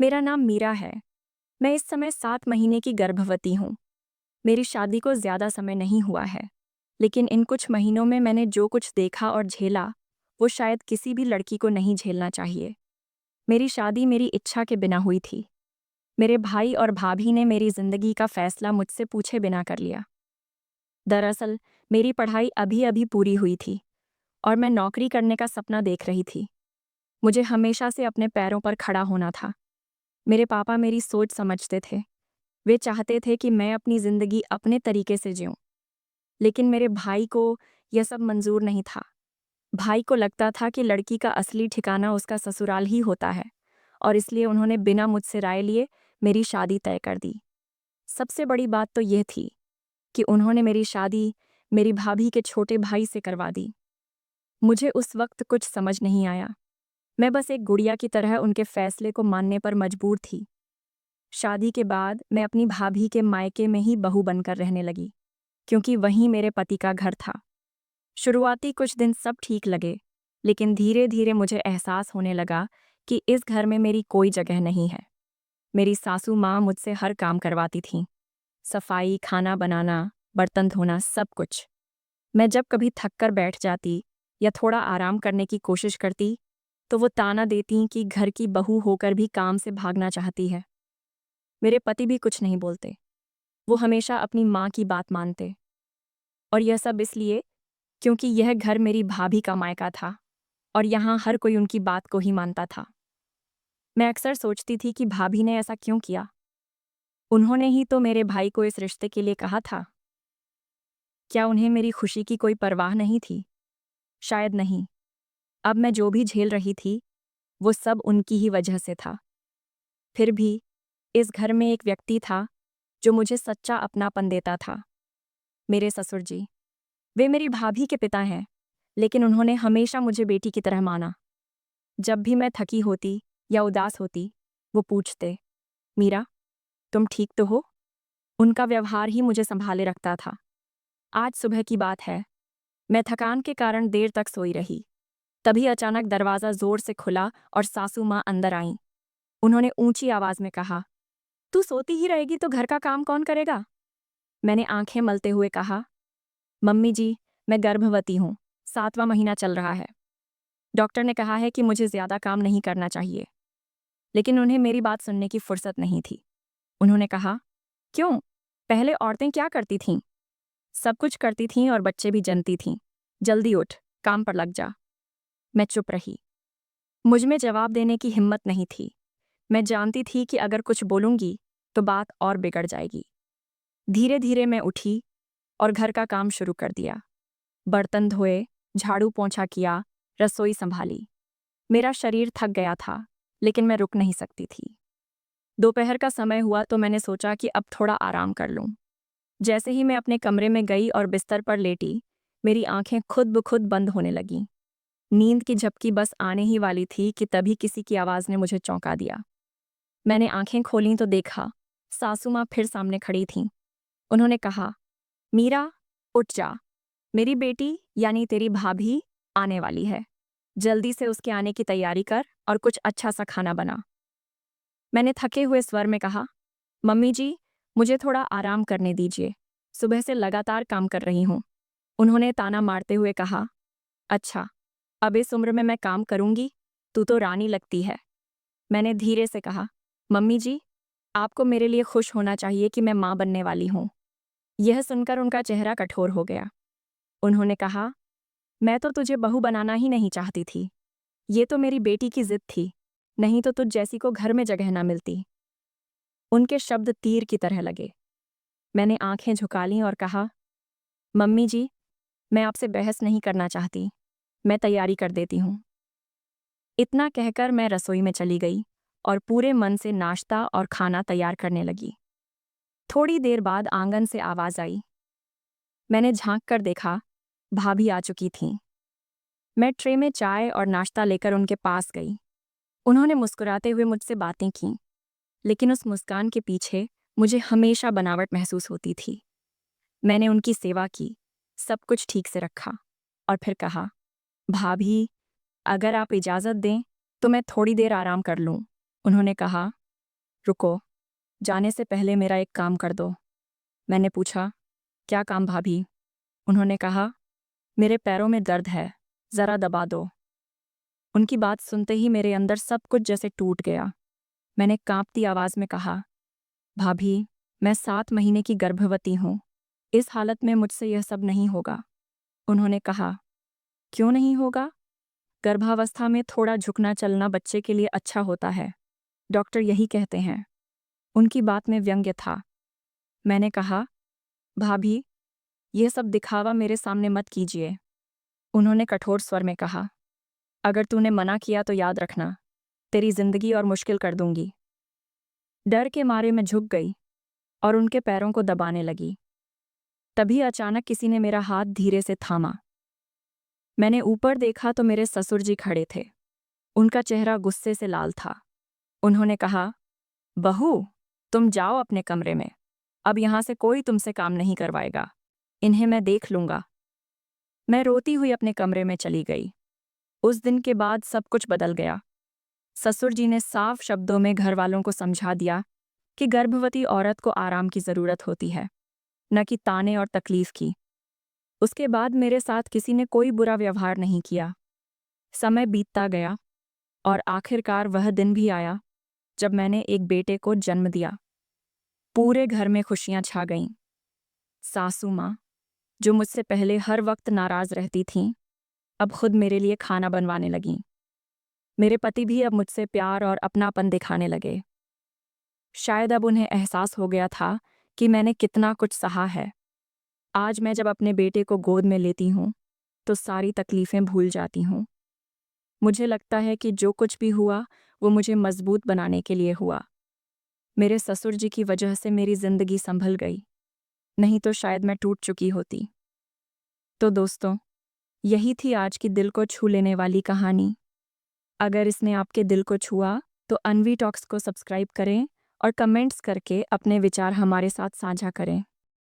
मेरा नाम मीरा है। मैं इस समय 7 महीने की गर्भवती हूँ। मेरी शादी को ज़्यादा समय नहीं हुआ है, लेकिन इन कुछ महीनों में मैंने जो कुछ देखा और झेला, वो शायद किसी भी लड़की को नहीं झेलना चाहिए। मेरी शादी मेरी इच्छा के बिना हुई थी। मेरे भाई और भाभी ने मेरी ज़िंदगी का फैसला मुझसे पूछे बिना कर लिया। दरअसल, मेरी पढ़ाई अभी-अभी पूरी हुई थी और मैं नौकरी करने का सपना देख रही थी। मुझे हमेशा से अपने पैरों पर खड़ा होना था। मेरे पापा मेरी सोच समझते थे। वे चाहते थे कि मैं अपनी ज़िंदगी अपने तरीके से जीऊँ। लेकिन मेरे भाई को यह सब मंज़ूर नहीं था। भाई को लगता था कि लड़की का असली ठिकाना उसका ससुराल ही होता है और इसलिए उन्होंने बिना मुझसे राय लिए मेरी शादी तय कर दी। सबसे बड़ी बात तो यह थी कि उन्होंने मेरी शादी मेरी भाभी के छोटे भाई से करवा दी। मुझे उस वक्त कुछ समझ नहीं आया। मैं बस एक गुड़िया की तरह उनके फैसले को मानने पर मजबूर थी। शादी के बाद मैं अपनी भाभी के मायके में ही बहू बनकर रहने लगी, क्योंकि वहीं मेरे पति का घर था। शुरुआती कुछ दिन सब ठीक लगे, लेकिन धीरे-धीरे मुझे एहसास होने लगा कि इस घर में मेरी कोई जगह नहीं है। मेरी सासू माँ मुझसे हर काम करवाती थीं, सफाई, खाना बनाना, बर्तन धोना, सब कुछ। मैं जब कभी थक कर बैठ जाती या थोड़ा आराम करने की कोशिश करती, तो वो ताना देतीं कि घर की बहू होकर भी काम से भागना चाहती है। मेरे पति भी कुछ नहीं बोलते। वो हमेशा अपनी माँ की बात मानते, और यह सब इसलिए क्योंकि यह घर मेरी भाभी का मायका था और यहाँ हर कोई उनकी बात को ही मानता था। मैं अक्सर सोचती थी कि भाभी ने ऐसा क्यों किया? उन्होंने ही तो मेरे भाई को इस रिश्ते के लिए कहा था। क्या उन्हें मेरी खुशी की कोई परवाह नहीं थी? शायद नहीं। अब मैं जो भी झेल रही थी, वो सब उनकी ही वजह से था। फिर भी इस घर में एक व्यक्ति था जो मुझे सच्चा अपनापन देता था। मेरे ससुर जी। वे मेरी भाभी के पिता हैं, लेकिन उन्होंने हमेशा मुझे बेटी की तरह माना। जब भी मैं थकी होती या उदास होती, वो पूछते, मीरा, तुम ठीक तो हो? उनका व्यवहार ही मुझे संभाले रखता था। आज सुबह की बात है, मैं थकान के कारण देर तक सोई रही। तभी अचानक दरवाज़ा जोर से खुला और सासू माँ अंदर आईं। उन्होंने ऊंची आवाज़ में कहा, तू सोती ही रहेगी तो घर का काम कौन करेगा? मैंने आंखें मलते हुए कहा, मम्मी जी, मैं गर्भवती हूँ, 7वां महीना चल रहा है। डॉक्टर ने कहा है कि मुझे ज़्यादा काम नहीं करना चाहिए। लेकिन उन्हें मेरी बात सुनने की फुर्सत नहीं थी। उन्होंने कहा, क्यों? पहले औरतें क्या करती थीं? सब कुछ करती थीं और बच्चे भी जनती थीं। जल्दी उठ, काम पर लग जा। मैं चुप रही। मुझ में जवाब देने की हिम्मत नहीं थी। मैं जानती थी कि अगर कुछ बोलूंगी तो बात और बिगड़ जाएगी। धीरे-धीरे मैं उठी और घर का काम शुरू कर दिया। बर्तन धोए, झाड़ू पोंछा किया, रसोई संभाली। मेरा शरीर थक गया था, लेकिन मैं रुक नहीं सकती थी। दोपहर का समय हुआ तो मैंने सोचा कि अब थोड़ा आराम कर लूं। जैसे ही मैं अपने कमरे में गई और बिस्तर पर लेटी, मेरी आंखें खुद ब खुद बंद होने लगीं। नींद की झपकी बस आने ही वाली थी कि तभी किसी की आवाज़ ने मुझे चौंका दिया। मैंने आंखें खोलीं तो देखा, सासू माँ फिर सामने खड़ी थीं। उन्होंने कहा, मीरा, उठ जा। मेरी बेटी यानी तेरी भाभी आने वाली है। जल्दी से उसके आने की तैयारी कर और कुछ अच्छा सा खाना बना। मैंने थके हुए स्वर में कहा, मम्मी जी, मुझे थोड़ा आराम करने दीजिए। सुबह से लगातार काम कर रही हूँ। उन्होंने ताना मारते हुए कहा, अच्छा, अब इस उम्र में मैं काम करूंगी? तू तो रानी लगती है। मैंने धीरे से कहा, मम्मी जी, आपको मेरे लिए खुश होना चाहिए कि मैं माँ बनने वाली हूँ। यह सुनकर उनका चेहरा कठोर हो गया। उन्होंने कहा, मैं तो तुझे बहू बनाना ही नहीं चाहती थी। ये तो मेरी बेटी की जिद थी, नहीं तो तुझ जैसी को घर में जगह ना मिलती। उनके शब्द तीर की तरह लगे। मैंने आंखें झुका लीं और कहा, मम्मी जी, मैं आपसे बहस नहीं करना चाहती। मैं तैयारी कर देती हूँ। इतना कहकर मैं रसोई में चली गई और पूरे मन से नाश्ता और खाना तैयार करने लगी। थोड़ी देर बाद आंगन से आवाज़ आई। मैंने झांक कर देखा, भाभी आ चुकी थीं। मैं ट्रे में चाय और नाश्ता लेकर उनके पास गई। उन्होंने मुस्कुराते हुए मुझसे बातें कीं, लेकिन उस मुस्कान के पीछे मुझे हमेशा बनावट महसूस होती थी। मैंने उनकी सेवा की, सब कुछ ठीक से रखा और फिर कहा, भाभी, अगर आप इजाज़त दें तो मैं थोड़ी देर आराम कर लूँ। उन्होंने कहा, रुको, जाने से पहले मेरा एक काम कर दो। मैंने पूछा, क्या काम भाभी? उन्होंने कहा, मेरे पैरों में दर्द है, ज़रा दबा दो। उनकी बात सुनते ही मेरे अंदर सब कुछ जैसे टूट गया। मैंने कांपती आवाज़ में कहा, भाभी, मैं 7 महीने की गर्भवती हूँ। इस हालत में मुझसे यह सब नहीं होगा। उन्होंने कहा, क्यों नहीं होगा? गर्भावस्था में थोड़ा झुकना चलना बच्चे के लिए अच्छा होता है। डॉक्टर यही कहते हैं। उनकी बात में व्यंग्य था। मैंने कहा, भाभी, यह सब दिखावा मेरे सामने मत कीजिए। उन्होंने कठोर स्वर में कहा, अगर तूने मना किया तो याद रखना, तेरी जिंदगी और मुश्किल कर दूंगी। डर के मारे मैं झुक गई और उनके पैरों को दबाने लगी। तभी अचानक किसी ने मेरा हाथ धीरे से थामा। मैंने ऊपर देखा तो मेरे ससुर जी खड़े थे। उनका चेहरा गुस्से से लाल था। उन्होंने कहा, बहू, तुम जाओ अपने कमरे में। अब यहां से कोई तुमसे काम नहीं करवाएगा। इन्हें मैं देख लूंगा। मैं रोती हुई अपने कमरे में चली गई। उस दिन के बाद सब कुछ बदल गया। ससुर जी ने साफ शब्दों में घर वालों को समझा दिया कि गर्भवती औरत को आराम की ज़रूरत होती है, न कि ताने और तकलीफ की। उसके बाद मेरे साथ किसी ने कोई बुरा व्यवहार नहीं किया। समय बीतता गया और आखिरकार वह दिन भी आया जब मैंने एक बेटे को जन्म दिया। पूरे घर में खुशियां छा गईं। सासू माँ, जो मुझसे पहले हर वक्त नाराज रहती थीं, अब खुद मेरे लिए खाना बनवाने लगीं। मेरे पति भी अब मुझसे प्यार और अपनापन दिखाने लगे। शायद अब उन्हें एहसास हो गया था कि मैंने कितना कुछ सहा है। आज मैं जब अपने बेटे को गोद में लेती हूँ तो सारी तकलीफ़ें भूल जाती हूँ। मुझे लगता है कि जो कुछ भी हुआ वो मुझे मजबूत बनाने के लिए हुआ। मेरे ससुर जी की वजह से मेरी ज़िंदगी संभल गई, नहीं तो शायद मैं टूट चुकी होती। तो दोस्तों, यही थी आज की दिल को छू लेने वाली कहानी। अगर इसने आपके दिल को छुआ तो अनवी टॉक्स को सब्सक्राइब करें और कमेंट्स करके अपने विचार हमारे साथ साझा करें।